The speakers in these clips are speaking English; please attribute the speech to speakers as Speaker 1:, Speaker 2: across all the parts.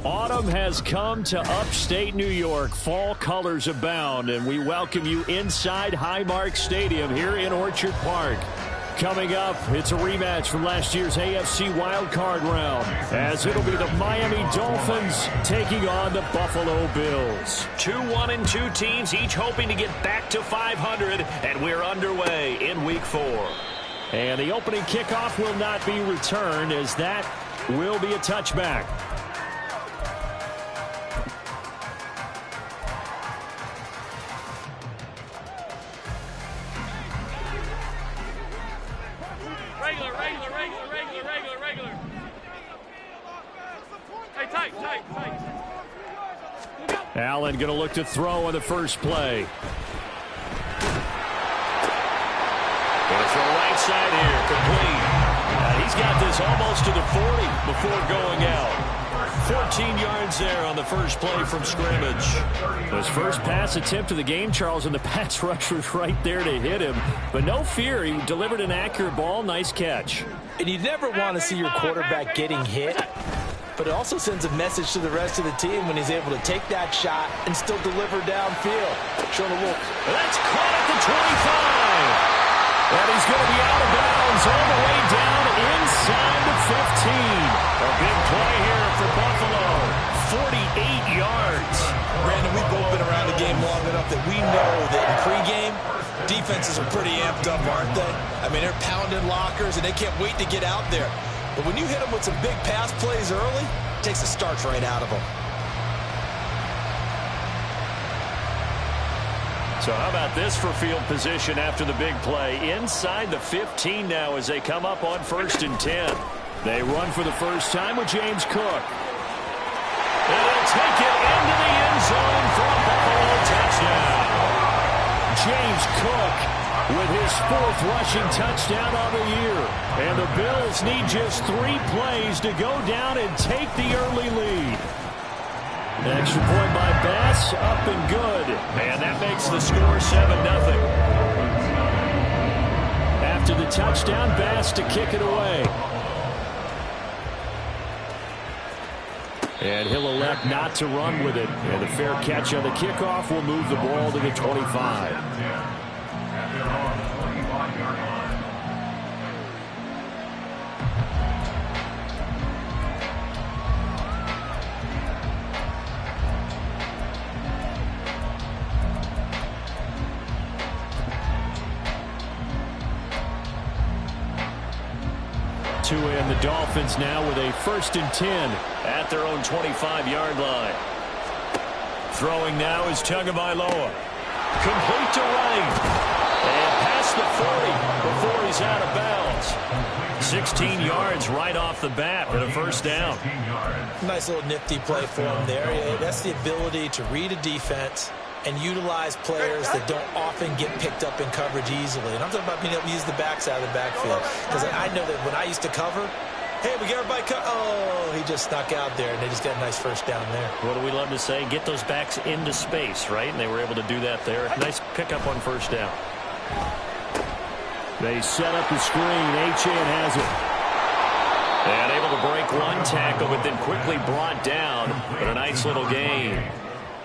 Speaker 1: Autumn has come to upstate New York. Fall colors abound, and we welcome you inside Highmark Stadium here in Orchard Park. Coming up, it's a rematch from last year's AFC wildcard round, as it'll be the Miami Dolphins taking on the Buffalo Bills. 2-1-2 teams, each hoping to get back to 500, and we're underway in Week 4. And the opening kickoff will not be returned, as that will be a touchback.
Speaker 2: Regular. Hey, tight.
Speaker 1: Allen going to look to throw on the first play. Going to throw right side here, complete. He's got this almost to the 40 before going out. 14 yards there on the first play from scrimmage. His first pass attempt of the game, Charles, and the pass rush was right there to hit him. But no fear, he delivered an accurate ball. Nice catch.
Speaker 3: And you never want to see your quarterback getting hit, but it also sends a message to the rest of the team when he's able to take that shot and still deliver downfield. Show the look.
Speaker 1: That's caught at the 25. And he's going to be out of bounds all the way down inside the 15. A big play here for Buffalo. 48 yards.
Speaker 3: Brandon, we've both been around the game long enough that we know that in pregame, defenses are pretty amped up, aren't they? I mean, they're pounding lockers, and they can't wait to get out there. But when you hit them with some big pass plays early, it takes the starch right out of them.
Speaker 1: So how about this for field position after the big play? Inside the 15 now as they come up on 1st and 10. They run for the first time with James Cook. And he'll take it into the end zone for a Buffalo touchdown. James Cook with his 4th rushing touchdown of the year. And the Bills need just 3 plays to go down and take the early lead. Extra point by Bass, up and good. And that makes the score 7-0. After the touchdown, Bass to kick it away. And he'll elect not to run with it. And a fair catch on the kickoff will move the ball to the 25. 2 in. The Dolphins now with a 1st and 10 at their own 25-yard line. Throwing now is Tagovailoa. Complete to right. And past the 40 before he's out of bounds. 16 yards right off the bat and a 1st down.
Speaker 3: Nice little nifty play for him there. That's the ability to read a defense and utilize players that don't often get picked up in coverage easily. And I'm talking about being able to use the backs out of the backfield. Because I know that when I used to cover, hey, we get everybody oh, he just snuck out there, and they just got a nice 1st down there.
Speaker 1: What do we love to say? Get those backs into space, right? And they were able to do that there. Nice pickup on 1st down. They set up the screen. Achane has it. And able to break one tackle, but then quickly brought down. But a nice little gain.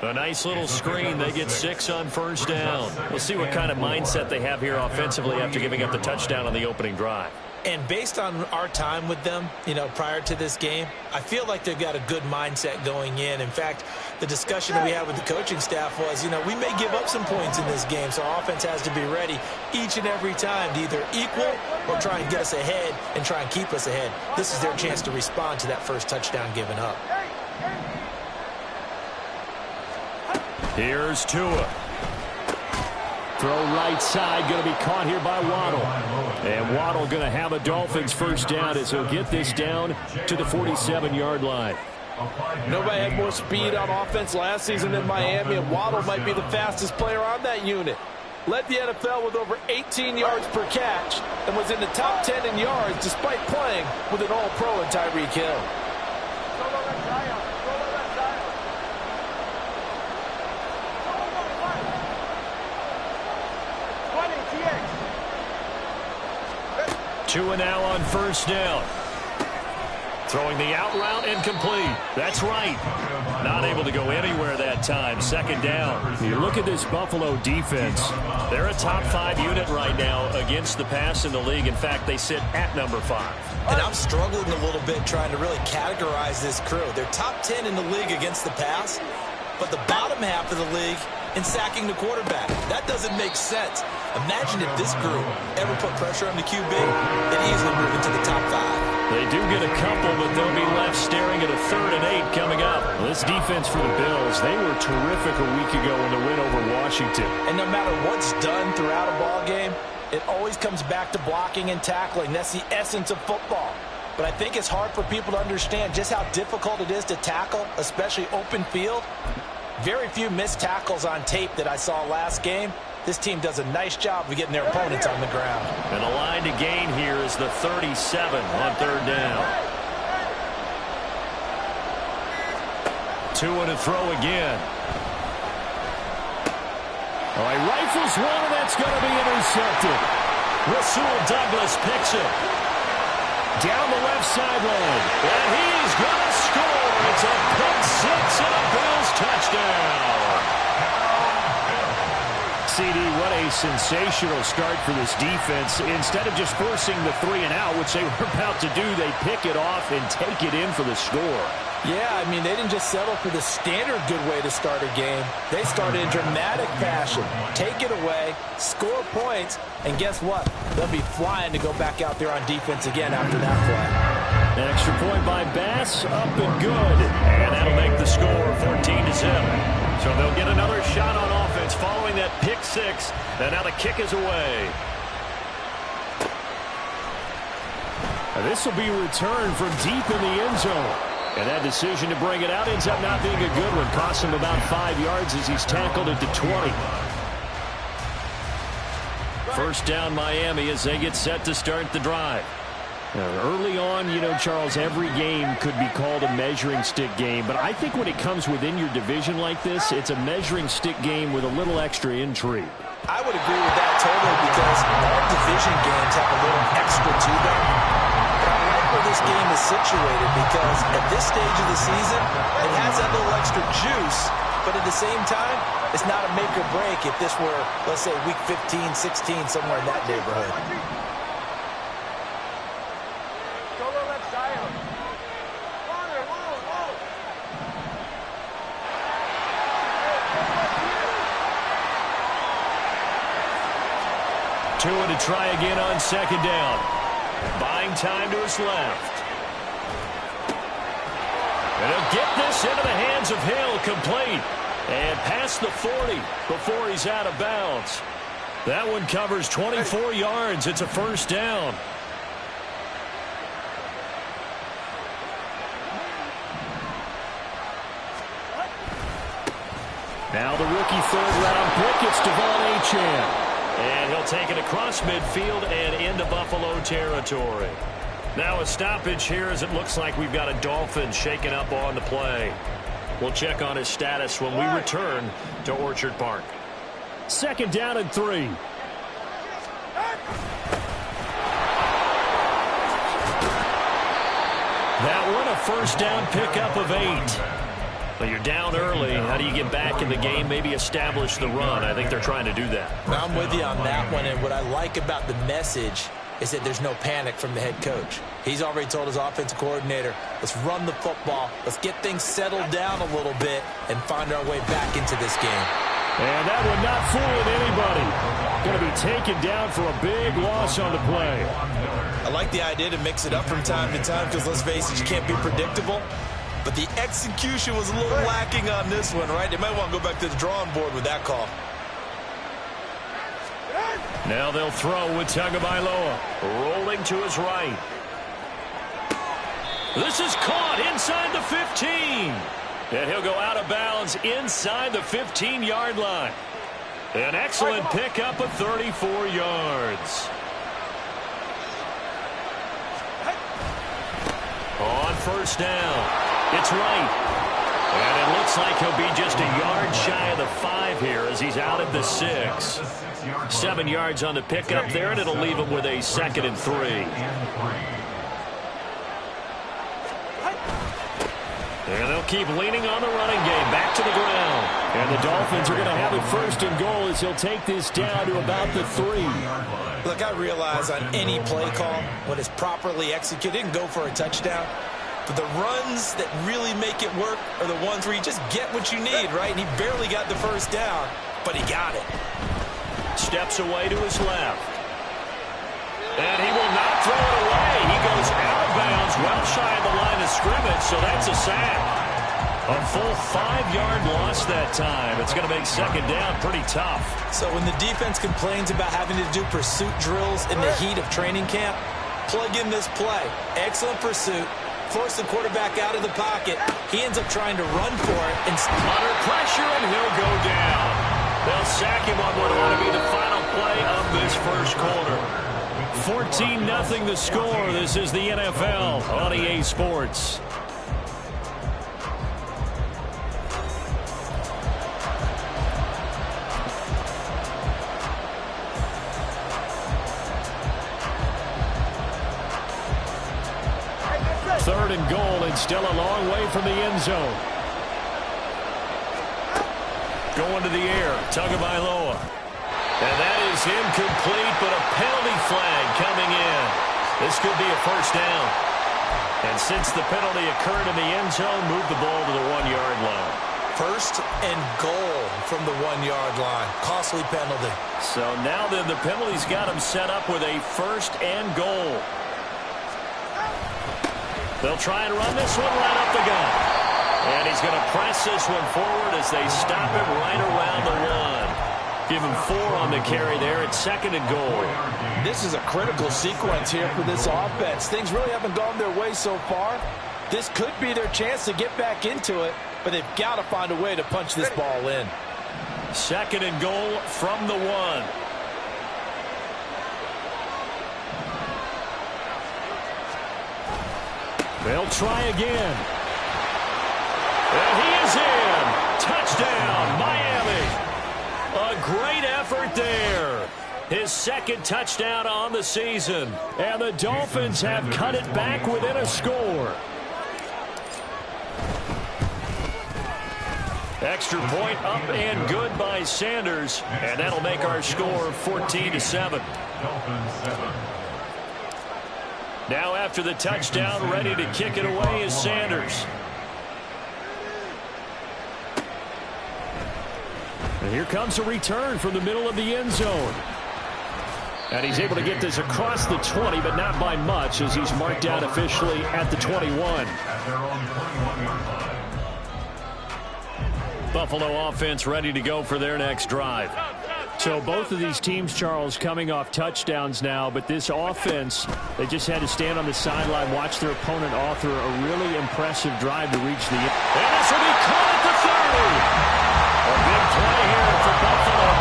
Speaker 1: A nice little screen. They get 6 on 1st down. We'll see what kind of mindset they have here offensively after giving up the touchdown on the opening drive.
Speaker 3: And based on our time with them, prior to this game, I feel like they've got a good mindset going in. In fact, the discussion that we had with the coaching staff was, we may give up some points in this game, so our offense has to be ready each and every time to either equal or try and get us ahead and try and keep us ahead. This is their chance to respond to that first touchdown given up.
Speaker 1: Here's Tua. Throw right side, going to be caught here by Waddle. And Waddle going to have a Dolphins 1st down as he'll get this down to the 47-yard line.
Speaker 4: Nobody had more speed on offense last season than Miami, and Waddle might be the fastest player on that unit. Led the NFL with over 18 yards per catch and was in the top 10 in yards despite playing with an all-pro in Tyreek Hill. Tua
Speaker 1: now on 1st down. Throwing the out route incomplete. That's right. Not able to go anywhere that time. Second down. You look at this Buffalo defense. They're a top 5 unit right now against the pass in the league. In fact, they sit at number 5.
Speaker 3: And I'm struggling a little bit trying to really categorize this crew. They're top 10 in the league against the pass, but the bottom half of the league in sacking the quarterback. That doesn't make sense. Imagine if this group ever put pressure on the QB, they'd easily move into the top 5.
Speaker 1: They do get a couple, but they'll be left staring at a 3rd and 8 coming up. This defense for the Bills, they were terrific a week ago in the win over Washington.
Speaker 3: And no matter what's done throughout a ball game, it always comes back to blocking and tackling. That's the essence of football. But I think it's hard for people to understand just how difficult it is to tackle, especially open field. Very few missed tackles on tape that I saw last game. This team does a nice job of getting their opponents on the ground.
Speaker 1: And the line to gain here is the 37 on 3rd down. Tua to throw again. Oh, he rifles one, and that's going to be intercepted. Rasul Douglas picks it. Down the left sideline. And he's going to score. It's a pick 6 and a Bills touchdown. CD, what a sensational start for this defense. Instead of just forcing the 3 and out, which they were about to do, they pick it off and take it in for the score.
Speaker 3: Yeah, I mean, they didn't just settle for the standard good way to start a game. They started in dramatic fashion. Take it away, score points, and guess what? They'll be flying to go back out there on defense again after that play.
Speaker 1: An extra point by Bass, up and good. And that'll make the score 14-7. So they'll get another shot on offense following that pick 6. And now the kick is away. And this will be returned from deep in the end zone. And that decision to bring it out ends up not being a good one. Costs him about 5 yards as he's tackled at the 20. First down Miami as they get set to start the drive. Now, early on, you know, Charles, every game could be called a measuring stick game. But I think when it comes within your division like this, it's a measuring stick game with a little extra intrigue.
Speaker 3: I would agree with that totally because all division games have a little extra to them. But I like where this game is situated because at this stage of the season, it has that little extra juice. But at the same time, it's not a make or break if this were, let's say, week 15, 16, somewhere in that neighborhood.
Speaker 1: Tua to try again on 2nd down. Buying time to his left. And he'll get this into the hands of Hill, complete. And past the 40 before he's out of bounds. That one covers 24 yards. It's a first down. Now the rookie 3rd-round pick, it's Devon Achane. And he'll take it across midfield and into Buffalo territory. Now a stoppage here as it looks like we've got a Dolphin shaken up on the play. We'll check on his status when we return to Orchard Park. 2nd down and 3. That one a first down pickup of 8. But you're down early. How do you get back in the game, maybe establish the run? I think they're trying to do that.
Speaker 3: I'm with you on that one, and what I like about the message is that there's no panic from the head coach. He's already told his offensive coordinator, let's run the football, let's get things settled down a little bit, and find our way back into this game.
Speaker 1: And that one not fooling anybody. Going to be taken down for a big loss on the play.
Speaker 3: I like the idea to mix it up from time to time because, let's face it, you can't be predictable. But the execution was a little lacking on this one, right? They might want to go back to the drawing board with that call.
Speaker 1: Now they'll throw with Tagovailoa. Rolling to his right. This is caught inside the 15. And he'll go out of bounds inside the 15-yard line. An excellent pickup of 34 yards. On first down. It's right. And it looks like he'll be just a yard shy of the 5 here as he's out at the 6. 7 yards on the pickup there, and it'll leave him with a 2nd and 3. And they'll keep leaning on the running game. Back to the ground. And the Dolphins are going to have it first and goal as he'll take this down to about the 3.
Speaker 3: Look, I realize on any play call, when it's properly executed, it can go for a touchdown. But the runs that really make it work are the ones where you just get what you need, right? And he barely got the first down, but he got it.
Speaker 1: Steps away to his left. And he will not throw it away. He goes out of bounds, well shy of the line of scrimmage, so that's a sack. A full 5-yard loss that time. It's going to make second down pretty tough.
Speaker 3: So when the defense complains about having to do pursuit drills in the heat of training camp, plug in this play. Excellent pursuit. Force the quarterback out of the pocket. He ends up trying to run for it. And
Speaker 1: under pressure, and he'll go down. They'll sack him on what ought to be the final play of this first quarter. 14-0 the score. This is the NFL on EA Sports. Third and goal, and still a long way from the end zone. Going to the air, Tagovailoa. And that is incomplete, but a penalty flag coming in. This could be a first down. And since the penalty occurred in the end zone, move the ball to the 1-yard line.
Speaker 3: First and goal from the 1-yard line. Costly penalty.
Speaker 1: So now then the penalty's got him set up with a first and goal. They'll try and run this one right up the gut. And he's going to press this one forward as they stop it right around the 1. Give him 4 on the carry there at second and goal.
Speaker 4: This is a critical sequence here for this offense. Things really haven't gone their way so far. This could be their chance to get back into it, but they've got to find a way to punch this ball in.
Speaker 1: Second and goal from the 1. They'll try again. And he is in. Touchdown, Miami. A great effort there. His second touchdown on the season. And the Dolphins have cut it back within a score. Extra point up and good by Sanders. And that'll make our score 14-7. Now after the touchdown, ready to kick it away is Sanders. And here comes a return from the middle of the end zone. And he's able to get this across the 20, but not by much, as he's marked out officially at the 21. Buffalo offense ready to go for their next drive. So both of these teams, Charles, coming off touchdowns now, but this offense, they just had to stand on the sideline, watch their opponent author a really impressive drive to reach the end. And this will be caught at the 30. A big play here for Buffalo.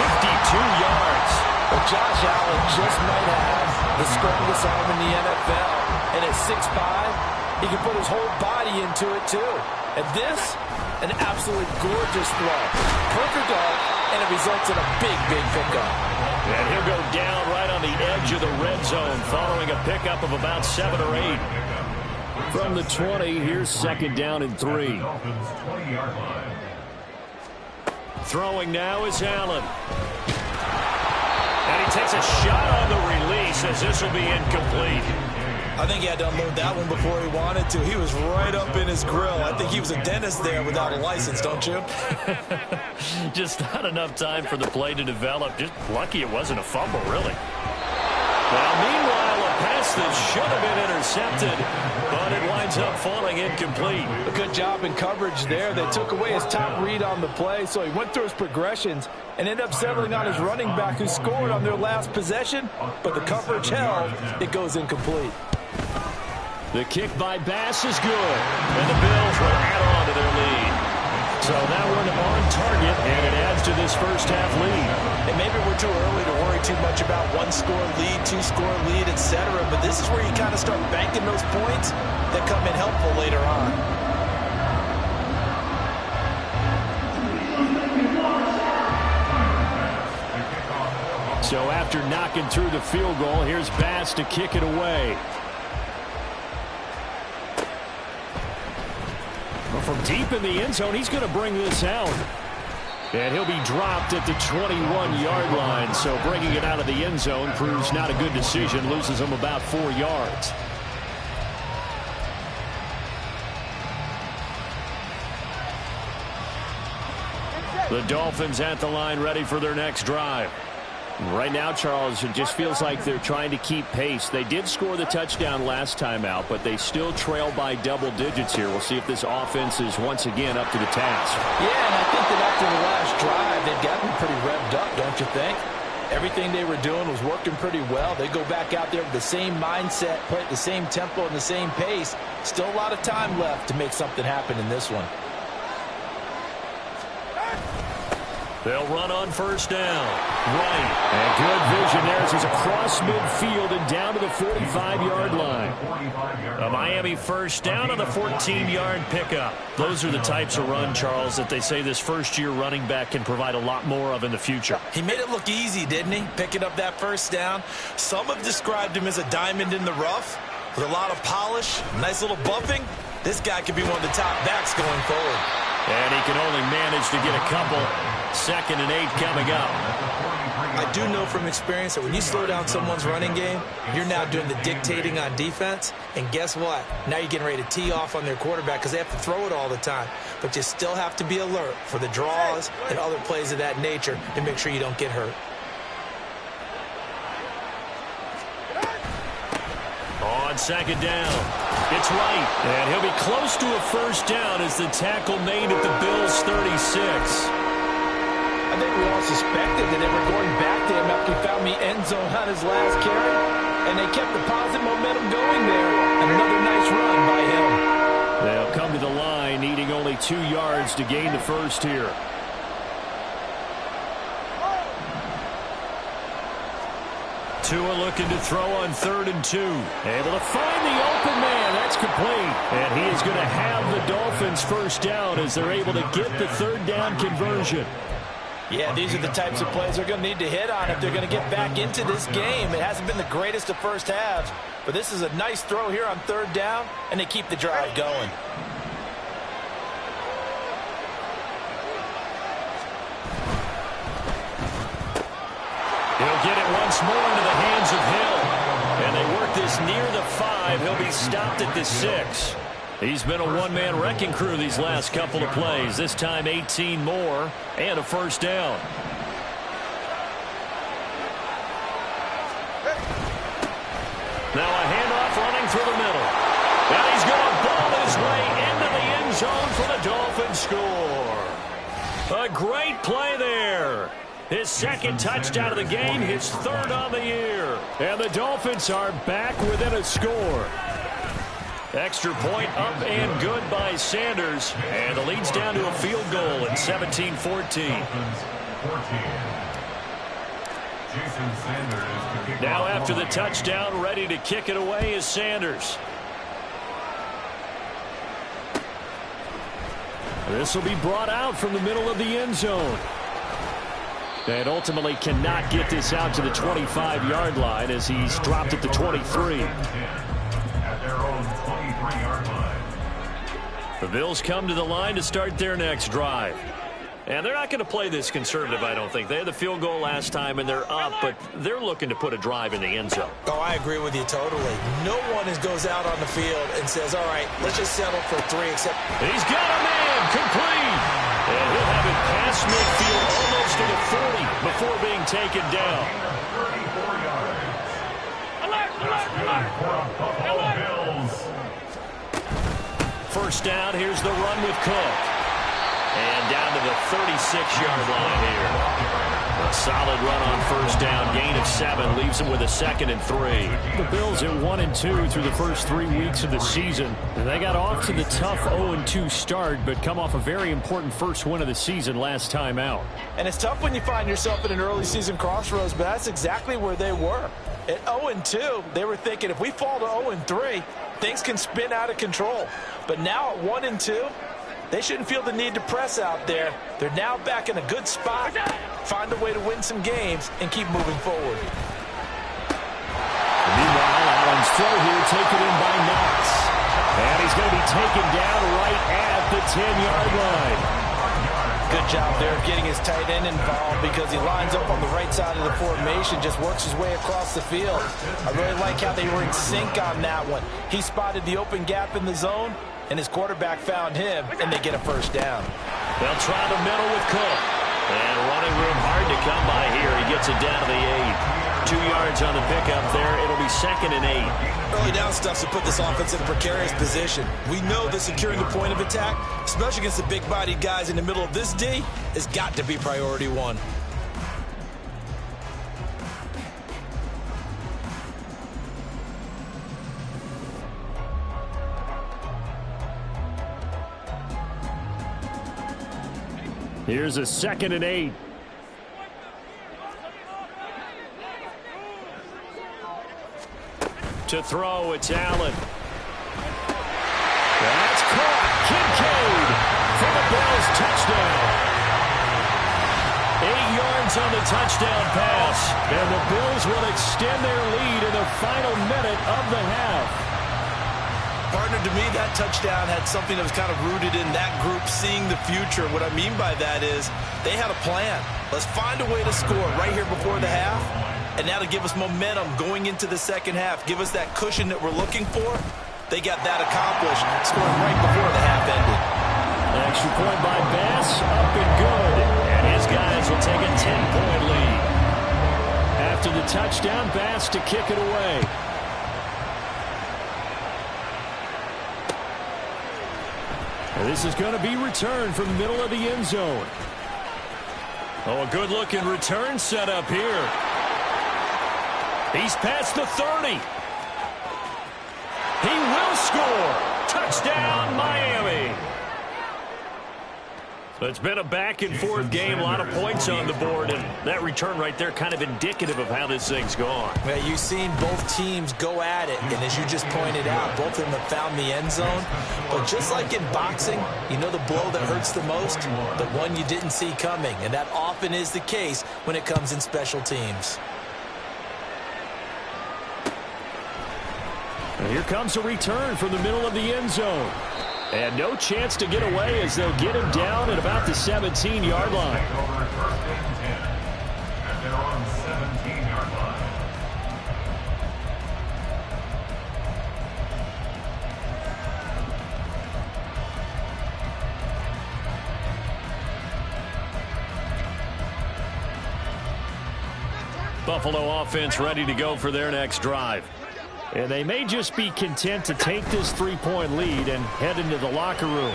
Speaker 1: 52 yards.
Speaker 4: Well, Josh Allen just might have the strongest arm in the NFL. And at 6'5", he can put his whole body into it, too. And this, an absolutely gorgeous throw. Perfect arc, and it results in a big, big pickup.
Speaker 1: And he'll go down right on the edge of the red zone following a pickup of about 7 or 8. From the 20, here's second down and 3. Throwing now is Allen. And he takes a shot on the release as this will be incomplete.
Speaker 3: I think he had to unload that one before he wanted to. He was right up in his grill. I think he was a dentist there without a license, don't you?
Speaker 1: Just not enough time for the play to develop. Just lucky it wasn't a fumble, really. Now, meanwhile, a pass that should have been intercepted, but it winds up falling incomplete.
Speaker 4: A good job in coverage there. They took away his top read on the play, so he went through his progressions and ended up settling on his running back who scored on their last possession, but the coverage held. It goes incomplete.
Speaker 1: The kick by Bass is good, and the Bills will add on to their lead. So that one on target, and it adds to this first half lead.
Speaker 3: And maybe we're too early to worry too much about one-score lead, two-score lead, etc. But this is where you kind of start banking those points that come in helpful later on.
Speaker 1: So after knocking through the field goal, here's Bass to kick it away. Well, from deep in the end zone, he's going to bring this out. And he'll be dropped at the 21-yard line. So bringing it out of the end zone proves not a good decision. Loses him about 4 yards. The Dolphins at the line, ready for their next drive. Right now, Charles, it just feels like they're trying to keep pace. They did score the touchdown last time out, but they still trail by double digits here. We'll see if this offense is once again up to the task.
Speaker 3: Yeah, and I think that after the last drive, they've gotten pretty revved up, don't you think? Everything they were doing was working pretty well. They go back out there with the same mindset, play at the same tempo and the same pace. Still a lot of time left to make something happen in this one.
Speaker 1: They'll run on first down. Right. And good vision there as he's across midfield and down to the 45-yard line. A Miami first down on the 14-yard pickup. Those are the types of run, Charles, that they say this first-year running back can provide a lot more of in the future.
Speaker 3: He made it look easy, didn't he? Picking up that first down. Some have described him as a diamond in the rough with a lot of polish, nice little buffing. This guy could be one of the top backs going forward.
Speaker 1: And he can only manage to get a couple. 2nd and 8 coming up.
Speaker 3: I do know from experience that when you slow down someone's running game, you're now doing the dictating on defense. And guess what? Now you're getting ready to tee off on their quarterback because they have to throw it all the time. But you still have to be alert for the draws and other plays of that nature and make sure you don't get hurt.
Speaker 1: On 2nd down, it's right. And he'll be close to a first down as the tackle made at the Bills' 36.
Speaker 3: I think we all suspected that they were going back to him after he found the end zone on his last carry. And they kept the positive momentum going there. Another nice run by him.
Speaker 1: They'll come to the line, needing only 2 yards to gain the first here. Tua looking to throw on 3rd and 2. Able to find the open man. That's complete. And he is going to have the Dolphins first down as they're able to get the 3rd down conversion.
Speaker 3: Yeah, these are the types of plays they're going to need to hit on if they're going to get back into this game. It hasn't been the greatest of first halves, but this is a nice throw here on 3rd down, and they keep the drive going.
Speaker 1: He'll get it once more into the hands of Hill. And they work this near the 5. He'll be stopped at the 6. He's been a one-man wrecking crew these last couple of plays. This time 18 more and a first down. Now a handoff running through the middle. And he's going to ball his way into the end zone for the Dolphins score. A great play there. His 2nd touchdown of the game, his 3rd on the year. And the Dolphins are back within a score. Extra point up and good by Sanders. And the lead's down to a field goal at 17-14. Now after the touchdown, ready to kick it away is Sanders. This will be brought out from the middle of the end zone. And ultimately cannot get this out to the 25-yard line as he's dropped at the 23. The Bills come to the line to start their next drive. And they're not going to play this conservative, I don't think. They had the field goal last time, and they're up, but they're looking to put a drive in the end zone.
Speaker 3: Oh, I agree with you totally. No one goes out on the field and says, all right, let's just settle for 3 except...
Speaker 1: He's got a man, complete. And he'll have it past midfield almost to the 40 before being taken down. First down, here's the run with Cook. And down to the 36-yard line here. A solid run on first down. Gain of 7 leaves him with a 2nd and 3. The Bills at 1-2 through the first 3 weeks of the season. They got off to the tough 0-2 start, but come off a very important first win of the season last time out.
Speaker 3: And it's tough when you find yourself in an early season crossroads, but that's exactly where they were. At 0-2, they were thinking if we fall to 0-3, things can spin out of control. But now at 1-2, they shouldn't feel the need to press out there. They're now back in a good spot, find a way to win some games, and keep moving forward.
Speaker 1: Meanwhile, Allen's throw here taken in by Knox. And he's going to be taken down right at the 10-yard line.
Speaker 3: Good job there of getting his tight end involved because he lines up on the right side of the formation, just works his way across the field. I really like how they were in sync on that one. He spotted the open gap in the zone, and his quarterback found him, and they get a first down.
Speaker 1: They'll try the middle with Cook. And running room hard to come by here. He gets it down to the 8. 2 yards on the pickup there. It'll be 2nd and 8.
Speaker 3: Early down stuff to put this offense in a precarious position. We know that securing the point of attack, especially against the big-bodied guys in the middle of this D, has got to be priority one.
Speaker 1: Here's a 2nd and 8. To throw, it's Allen. That's caught. Kincaid for the Bills touchdown. 8 yards on the touchdown pass. And the Bills will extend their lead in the final minute of the half.
Speaker 3: Partner, to me, that touchdown had something that was kind of rooted in that group seeing the future. What I mean by that is they had a plan. Let's find a way to score right here before the half, and that'll give us momentum going into the second half. Give us that cushion that we're looking for. They got that accomplished, scoring right before the half ended.
Speaker 1: Extra point by Bass, up and good. And his guys will take a 10-point lead. After the touchdown, Bass to kick it away. This is going to be returned from the middle of the end zone. Oh, a good-looking return set up here. He's past the 30. He will score. Touchdown, Miami. So it's been a back-and-forth game, a lot of points on the board, and that return right there kind of indicative of how this thing's gone.
Speaker 3: Well, you've seen both teams go at it, and as you just pointed out, both of them have found the end zone. But just like in boxing, you know the blow that hurts the most? The one you didn't see coming, and that often is the case when it comes in special teams.
Speaker 1: And here comes a return from the middle of the end zone. And no chance to get away as they'll get him down at about the 17-yard line. Buffalo offense ready to go for their next drive. And they may just be content to take this 3-point lead and head into the locker room.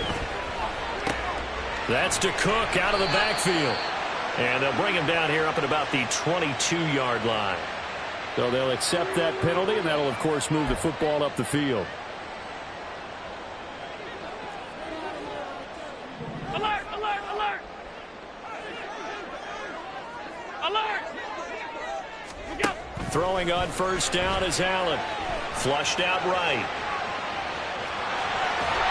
Speaker 1: That's to Cook out of the backfield. And they'll bring him down here up at about the 22-yard line. So they'll accept that penalty, and that'll, of course, move the football up the field.
Speaker 2: Alert! Alert! Alert! Alert! Look out!
Speaker 1: Throwing on first down is Allen. Flushed out right.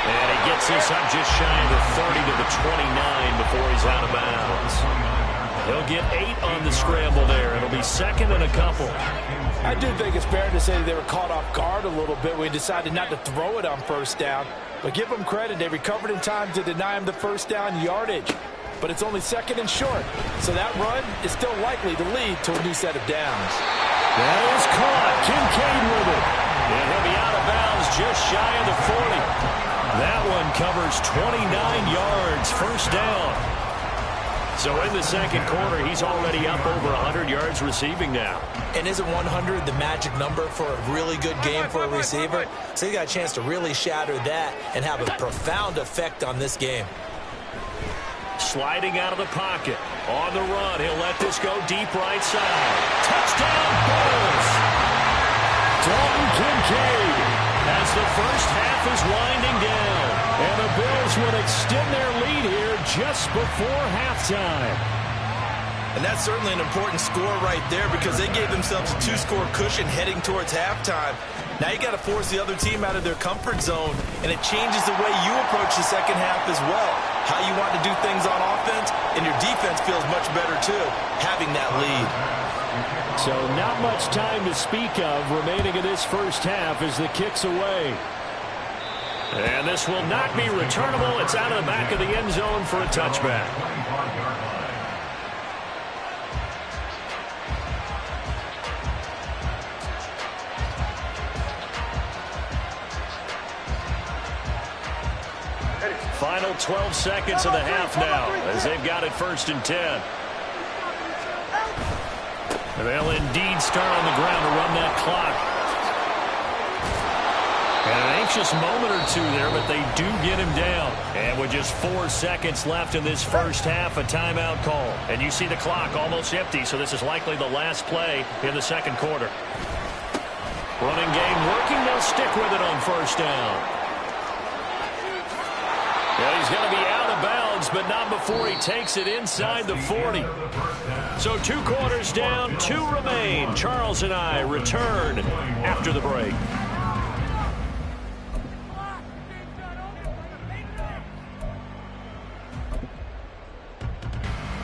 Speaker 1: And he gets this up just shy of the 30 to the 29 before he's out of bounds. He'll get 8 on the scramble there. It'll be 2nd and a couple.
Speaker 3: I do think it's fair to say they were caught off guard a little bit. We decided not to throw it on first down. But give them credit. They recovered in time to deny him the first down yardage. But it's only 2nd and short. So that run is still likely to lead to a new set of downs.
Speaker 1: That is caught. Kincaid with it. And he'll be out of bounds just shy of the 40. That one covers 29 yards. First down. So in the second quarter, he's already up over 100 yards receiving now.
Speaker 3: And isn't 100 the magic number for a really good game for a receiver? So he got a chance to really shatter that and have a profound effect on this game.
Speaker 1: Sliding out of the pocket. On the run, he'll let this go deep right side. Touchdown, Bills! Dalton Kincaid as the first half is winding down. And the Bills will extend their lead here just before halftime.
Speaker 3: And that's certainly an important score right there because they gave themselves a 2-score cushion heading towards halftime. Now you got to force the other team out of their comfort zone, and it changes the way you approach the second half as well. How you want to do things on offense, and your defense feels much better too, having that lead.
Speaker 1: So not much time to speak of remaining in this first half as the kick's away. And this will not be returnable. It's out of the back of the end zone for a touchback. Final 12 seconds of the half now as they've got it 1st and 10. They'll indeed start on the ground to run that clock. And an anxious moment or two there, but they do get him down. And with just 4 seconds left in this first half, a timeout call. And you see the clock almost empty, so this is likely the last play in the second quarter. Running game working. They'll stick with it on 1st down. Yeah, he's going to be out of bounds, but not before he takes it inside the 40. So 2 quarters down, 2 remain. Charles and I return after the break.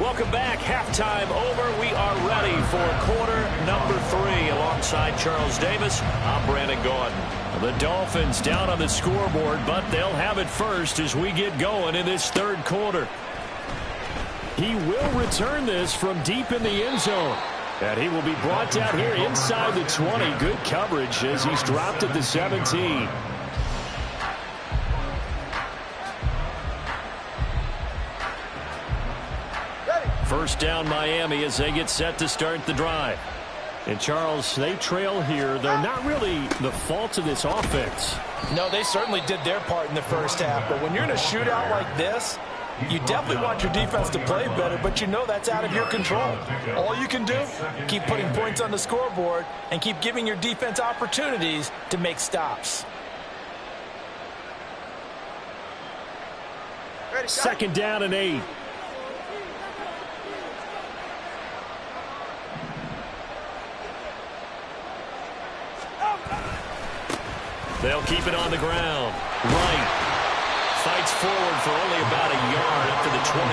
Speaker 1: Welcome back. Halftime over. We are ready for quarter number 3. Alongside Charles Davis, I'm Brandon Gaudin. The Dolphins down on the scoreboard, but they'll have it first as we get going in this 3rd quarter. He will return this from deep in the end zone. And he will be brought down here inside the 20. Good coverage as he's dropped at the 17. First down Miami as they get set to start the drive. And Charles, they trail here. They're not really the fault of this offense.
Speaker 3: No, they certainly did their part in the first half. But when you're in a shootout like this, you definitely want your defense to play better, but you know that's out of your control. All you can do, keep putting points on the scoreboard and keep giving your defense opportunities to make stops.
Speaker 1: 2nd down and 8. They'll keep it on the ground. Wright fights forward for only about a yard up to the 21.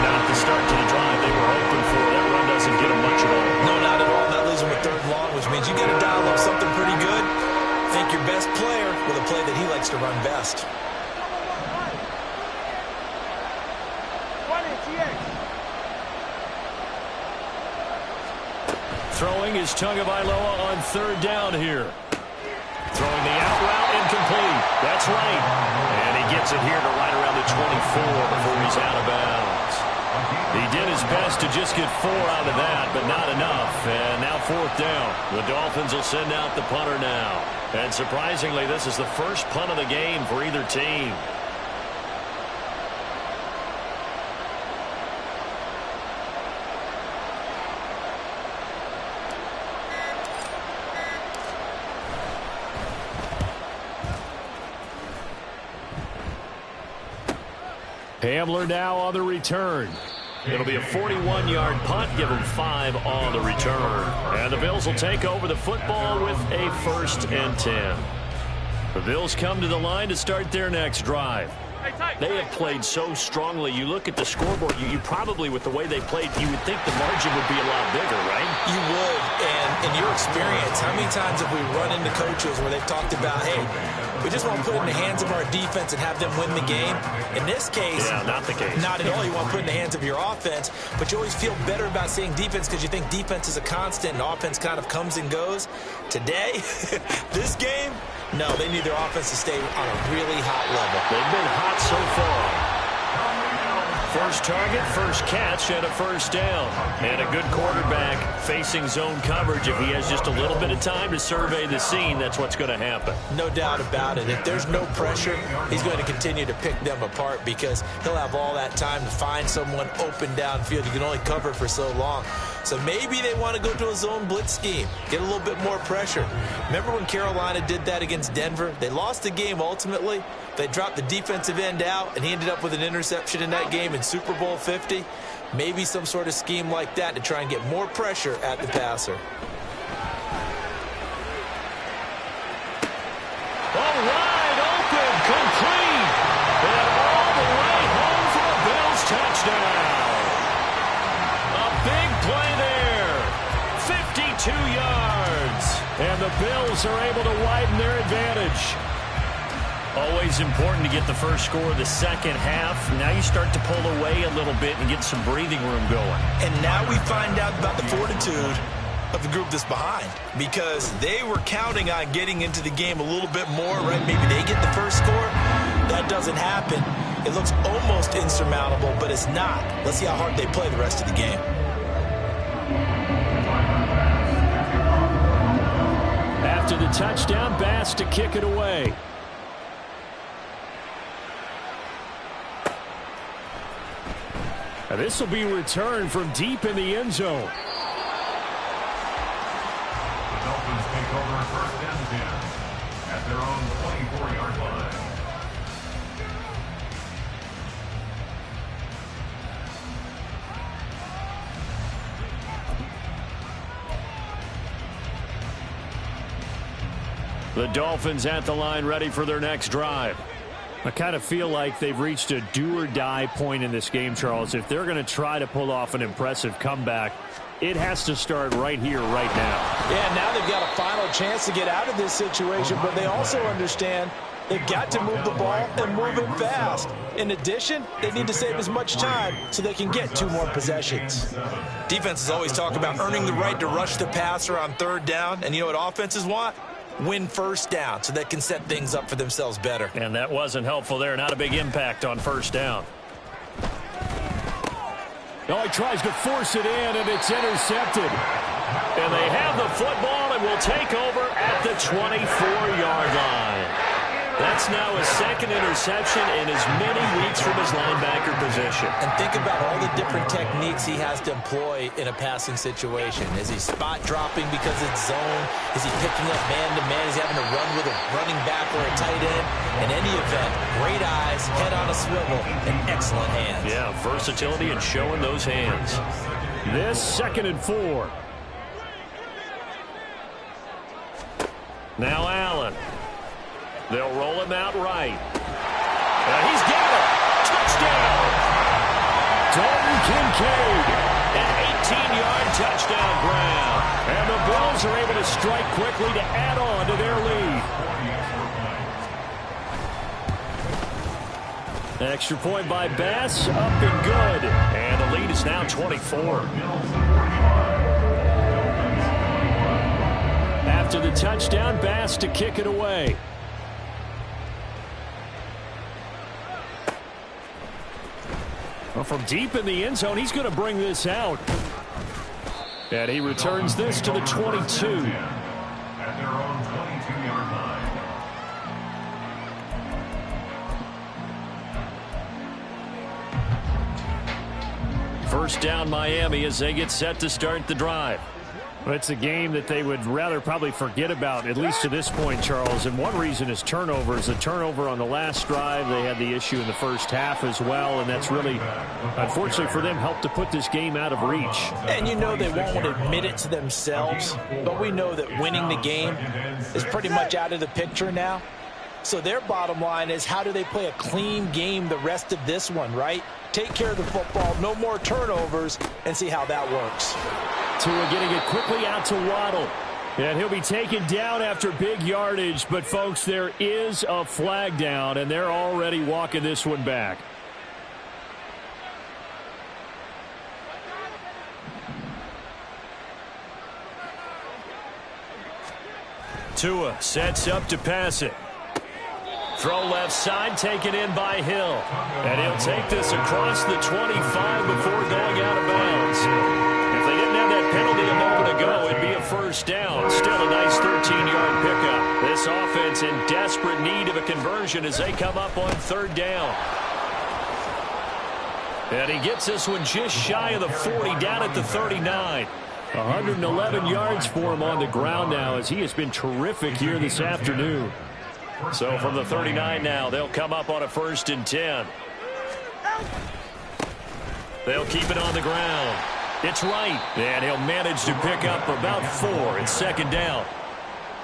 Speaker 1: Not the start to the drive they were hoping for. That run doesn't get them much at all.
Speaker 3: No, not at all. Not losing with 3rd long, which means you got to dial up something pretty good. Think your best player with a play that he likes to run best.
Speaker 1: Throwing is Tagovailoa on 3rd down here. Throwing the out route, incomplete. That's right. And he gets it here to right around the 24 before he's out of bounds. He did his best to just get 4 out of that, but not enough. And now 4th down. The Dolphins will send out the punter now. And surprisingly, this is the first punt of the game for either team. Hamler now on the return. It'll be a 41-yard punt. Give them 5 on the return. And the Bills will take over the football with a 1st and 10. The Bills come to the line to start their next drive. They have played so strongly. You look at the scoreboard, you probably, with the way they played, you would think the margin would be a lot bigger, right?
Speaker 3: You would. And in your experience, how many times have we run into coaches where they've talked about, hey, we just want to put it in the hands of our defense and have them win the game? In this case,
Speaker 1: yeah, not the case. Not
Speaker 3: at all. You want to put it in the hands of your offense, but you always feel better about saying defense because you think defense is a constant and offense kind of comes and goes. Today, this game, no, they need their offense to stay on a really hot level.
Speaker 1: They've been hot so far. First target, first catch, and a 1st down. And a good quarterback facing zone coverage. If he has just a little bit of time to survey the scene, that's what's going to happen.
Speaker 3: No doubt about it. If there's no pressure, he's going to continue to pick them apart because he'll have all that time to find someone open downfield. You can only cover for so long. So maybe they want to go to a zone blitz scheme, get a little bit more pressure. Remember when Carolina did that against Denver? They lost the game ultimately. They dropped the defensive end out, and he ended up with an interception in that game in Super Bowl 50. Maybe some sort of scheme like that to try and get more pressure at the passer.
Speaker 1: All wide open, complete, and all the way home for a Bills touchdown. A big play there, 52 yards, and the Bills are able to widen their advantage. always important to get the first score of the second half. Now you start to pull away a little bit and get some breathing room going.
Speaker 3: And now we find out about the fortitude of the group that's behind, because they were counting on getting into the game a little bit more, right? Maybe they get the first score. That doesn't happen. It looks almost insurmountable, but it's not. Let's see how hard they play the rest of the game.
Speaker 1: After the touchdown, Bass to kick it away. And this will be returned from deep in the end zone.
Speaker 5: The Dolphins take over first and 10 at their own 24-yard line.
Speaker 1: The Dolphins at the line, ready for their next drive. I kind of feel like they've reached a do-or-die point in this game, Charles. If they're going to try to pull off an impressive comeback, it has to start right here, right now.
Speaker 3: Yeah, now they've got a final chance to get out of this situation, but they also understand they've got to move the ball and move it fast. In addition, they need to save as much time so they can get 2 more possessions. Defenses always talk about earning the right to rush the passer on third down, and you know what offenses want? Win first down so they can set things up for themselves better.
Speaker 1: And that wasn't helpful there. Not a big impact on first down. Oh, he tries to force it in, and it's intercepted. And they have the football and will take over at the 24-yard line. That's now his second interception in as many weeks from his linebacker position.
Speaker 3: And think about all the different techniques he has to employ in a passing situation. Is he spot dropping because it's zone? Is he picking up man-to-man? Is he having to run with a running back or a tight end? In any event, great eyes, head on a swivel, and excellent hands.
Speaker 1: Yeah, versatility and showing those hands. This 2nd and 4. Now Allen. They'll roll him out right. He's got it. Touchdown. Dalton Kincaid. An 18-yard touchdown grab. And the Bills are able to strike quickly to add on to their lead. An extra point by Bass. Up and good. And the lead is now 24. After the touchdown, Bass to kick it away. Well, from deep in the end zone, he's going to bring this out. And he returns this to the 22.
Speaker 5: At their own 22-yard line.
Speaker 1: First down, Miami, as they get set to start the drive. Well, it's a game that they would rather probably forget about, at least to this point, Charles. And one reason is turnovers. The turnover on the last drive, they had the issue in the first half as well. And that's really, unfortunately for them, helped to put this game out of reach.
Speaker 3: And you know they won't admit it to themselves, but we know that winning the game is pretty much out of the picture now. So their bottom line is, how do they play a clean game the rest of this one, right? Take care of the football, no more turnovers, and see how that works.
Speaker 1: Tua getting it quickly out to Waddle. And he'll be taken down after big yardage. But, folks, there is a flag down, and they're already walking this one back. Tua sets up to pass it. Throw left side, taken in by Hill. And he'll take this across the 25 before going out of bounds. If they didn't have that penalty a moment ago, it'd be a first down. Still a nice 13-yard pickup. This offense in desperate need of a conversion as they come up on third down. And he gets this one just shy of the 40, down at the 39. 111 yards for him on the ground now, as he has been terrific here this afternoon. So from the 39 now, they'll come up on a 1st and 10. They'll keep it on the ground. It's right, and he'll manage to pick up about 4 in 2nd down.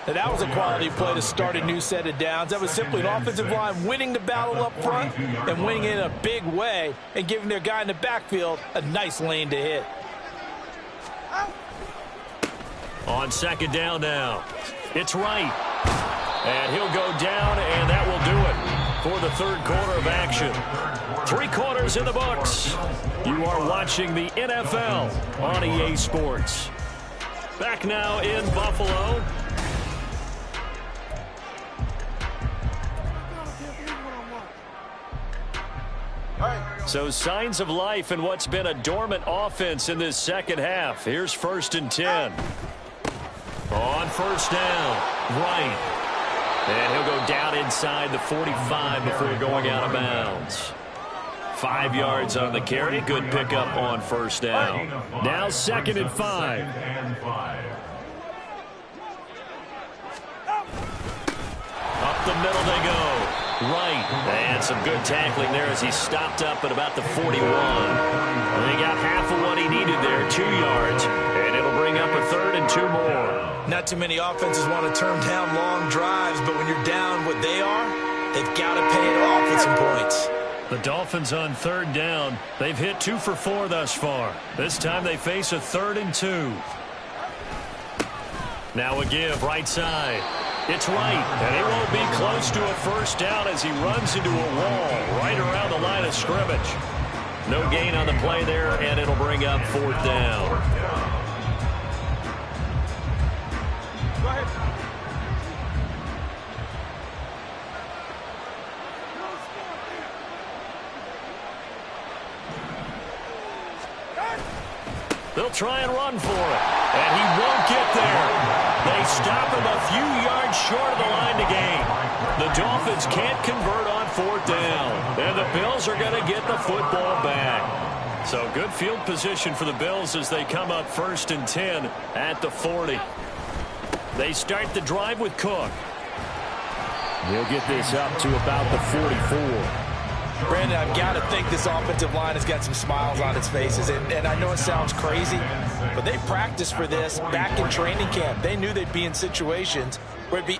Speaker 3: And that was a quality play to start a new set of downs. That was simply an offensive line winning the battle up front and winning it in a big way and giving their guy in the backfield a nice lane to hit.
Speaker 1: On 2nd down now, it's right. And he'll go down, and that will do it. for the third quarter of action. 3 quarters in the books. You are watching the NFL on EA Sports. Back now in Buffalo. So signs of life in what's been a dormant offense in this second half. Here's 1st and 10. On first down, right. And he'll go down inside the 45 before going out of bounds. 5 yards on the carry. Good pickup on first down. Now 2nd and 5. Up the middle they go. Right. And some good tackling there as he stopped up at about the 41. And he got half of what he needed there, 2 yards. And it'll bring up a 3rd and 2 more.
Speaker 3: Not too many offenses want to turn down long drives, but when you're down what they are, they've got to pay it off with some points.
Speaker 1: The Dolphins on 3rd down. They've hit 2 for 4 thus far. This time they face a 3rd and 2. Now a give right side. It's right, and he won't be close to a first down as he runs into a wall right around the line of scrimmage. No gain on the play there, and it'll bring up 4th down.
Speaker 2: Go ahead.
Speaker 1: They'll try and run for it, and he won't get there. They stop him a few yards short of the line to gain. The Dolphins can't convert on 4th down, and the Bills are going to get the football back. So good field position for the Bills as they come up 1st and 10 at the 40. They start the drive with Cook. He'll get this up to about the 44.
Speaker 3: Brandon, I've got to think this offensive line has got some smiles on its faces. And I know it sounds crazy, but they practiced for this back in training camp. They knew they'd be in situations where it'd be